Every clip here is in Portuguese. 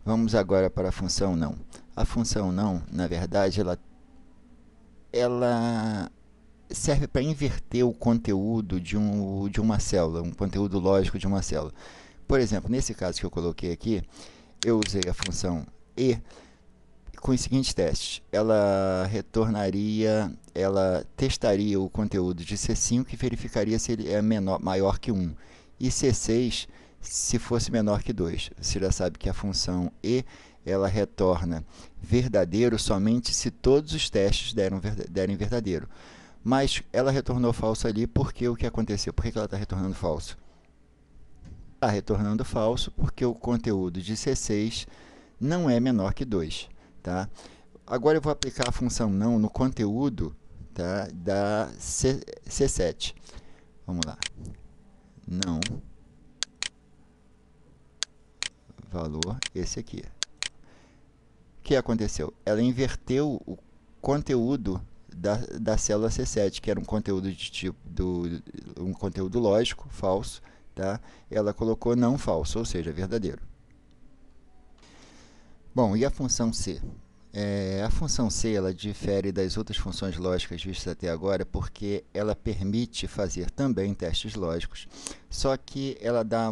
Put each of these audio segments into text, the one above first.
Vamos agora para a função não. A função não, na verdade, ela serve para inverter o conteúdo de uma célula, um conteúdo lógico de uma célula. Por exemplo, nesse caso que eu coloquei aqui, eu usei a função e com os seguintes testes. Ela testaria o conteúdo de C5 e verificaria se ele é maior que 1. E C6 se fosse menor que 2. Você já sabe que a função e ela retorna verdadeiro somente se todos os testes derem verdadeiro. Mas ela retornou falso ali porque o que aconteceu? Por que ela está retornando falso? Está retornando falso porque o conteúdo de C6 não é menor que 2. Tá? Agora eu vou aplicar a função não no conteúdo, tá, da C7. Vamos lá. Não valor esse aqui. O que aconteceu? Ela inverteu o conteúdo da célula C7, que era um conteúdo de tipo um conteúdo lógico, falso, tá? Ela colocou não falso, ou seja, verdadeiro. Bom, e a função C? A função C ela difere das outras funções lógicas vistas até agora porque ela permite fazer também testes lógicos, só que ela dá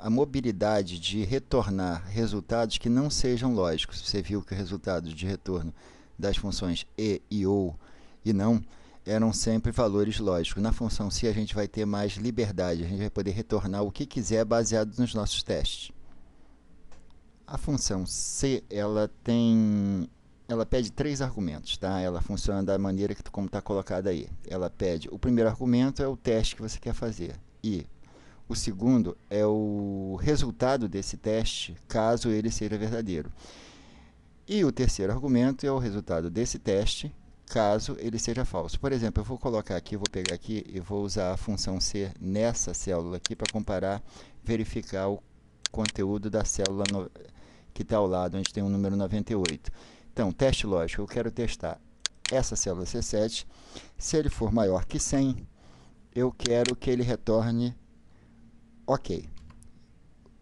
a mobilidade de retornar resultados que não sejam lógicos. Você viu que o resultado de retorno das funções e ou e não eram sempre valores lógicos. Na função C a gente vai ter mais liberdade, a gente vai poder retornar o que quiser baseado nos nossos testes. A função C, ela pede 3 argumentos, tá? Ela funciona da maneira como está colocada aí. Ela pede, o primeiro argumento é o teste que você quer fazer, e o segundo é o resultado desse teste, caso ele seja verdadeiro. E o terceiro argumento é o resultado desse teste, caso ele seja falso. Por exemplo, eu vou colocar aqui, vou pegar aqui e vou usar a função C nessa célula aqui para comparar, verificar o conteúdo da célula que está ao lado, onde tem o número 98. Então, teste lógico, eu quero testar essa célula C7. Se ele for maior que 100, eu quero que ele retorne OK.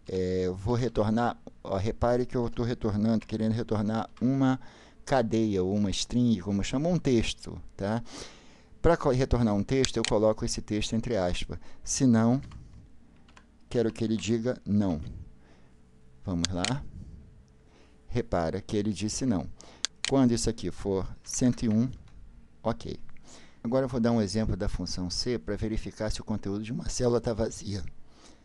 Eu vou retornar, repare que eu estou querendo retornar uma cadeia, ou uma string, como chama, um texto. Tá? Para retornar um texto, eu coloco esse texto entre aspas. Se não, quero que ele diga não. Vamos lá. Repara que ele disse não. Quando isso aqui for 101, OK. Agora eu vou dar um exemplo da função C para verificar se o conteúdo de uma célula está vazia.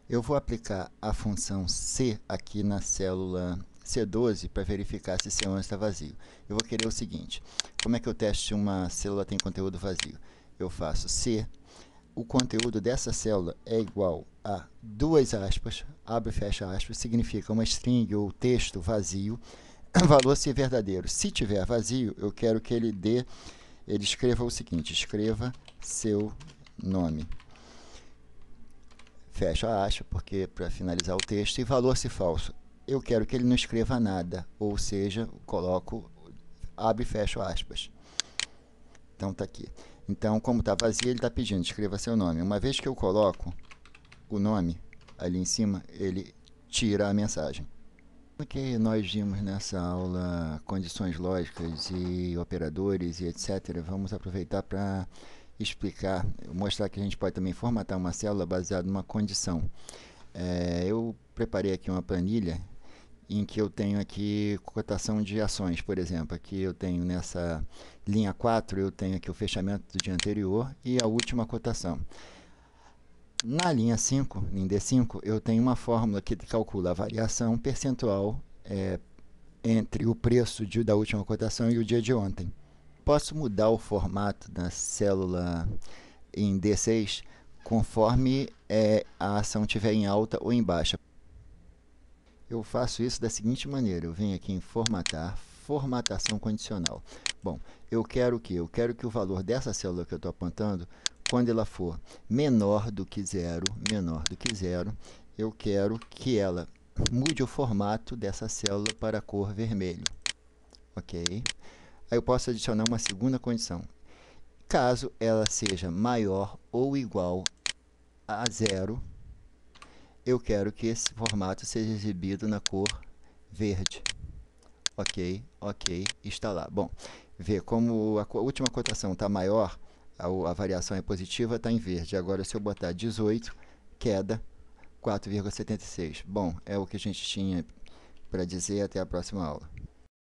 Eu vou aplicar a função C aqui na célula C12 para verificar se C11 está vazio. Eu vou querer o seguinte, como é que eu testo se uma célula tem conteúdo vazio? Eu faço C, o conteúdo dessa célula é igual a duas aspas, abre e fecha aspas, significa uma string ou texto vazio, valor se verdadeiro. Se tiver vazio, eu quero que ele escreva o seguinte, escreva seu nome. Fecha a aspa, porque para finalizar o texto, e valor se falso. Eu quero que ele não escreva nada, ou seja, coloco, abre e fecha aspas. Então está aqui. Então, como está vazio, ele está pedindo, escreva seu nome. Uma vez que eu coloco o nome ali em cima, ele tira a mensagem. Que nós vimos nessa aula condições lógicas e operadores e etc. Vamos aproveitar para explicar, mostrar que a gente pode também formatar uma célula baseada numa condição. Eu preparei aqui uma planilha em que eu tenho aqui cotação de ações, por exemplo. Aqui eu tenho nessa linha 4, eu tenho aqui o fechamento do dia anterior e a última cotação. Na linha 5, em D5, eu tenho uma fórmula que calcula a variação percentual entre o preço da última cotação e o dia de ontem. Posso mudar o formato da célula em D6 conforme a ação estiver em alta ou em baixa. Eu faço isso da seguinte maneira, eu venho aqui em formatar, formatação condicional. Bom, eu quero o quê? Eu quero que o valor dessa célula que eu estou apontando, quando ela for menor do que zero, eu quero que ela mude o formato dessa célula para a cor vermelho. OK? Aí eu posso adicionar uma segunda condição. Caso ela seja maior ou igual a zero, eu quero que esse formato seja exibido na cor verde. Ok, ok, está lá. Bom, vê como a última cotação está maior, a variação é positiva, está em verde. Agora, se eu botar 18, queda 4,76. Bom, é o que a gente tinha para dizer. Até a próxima aula.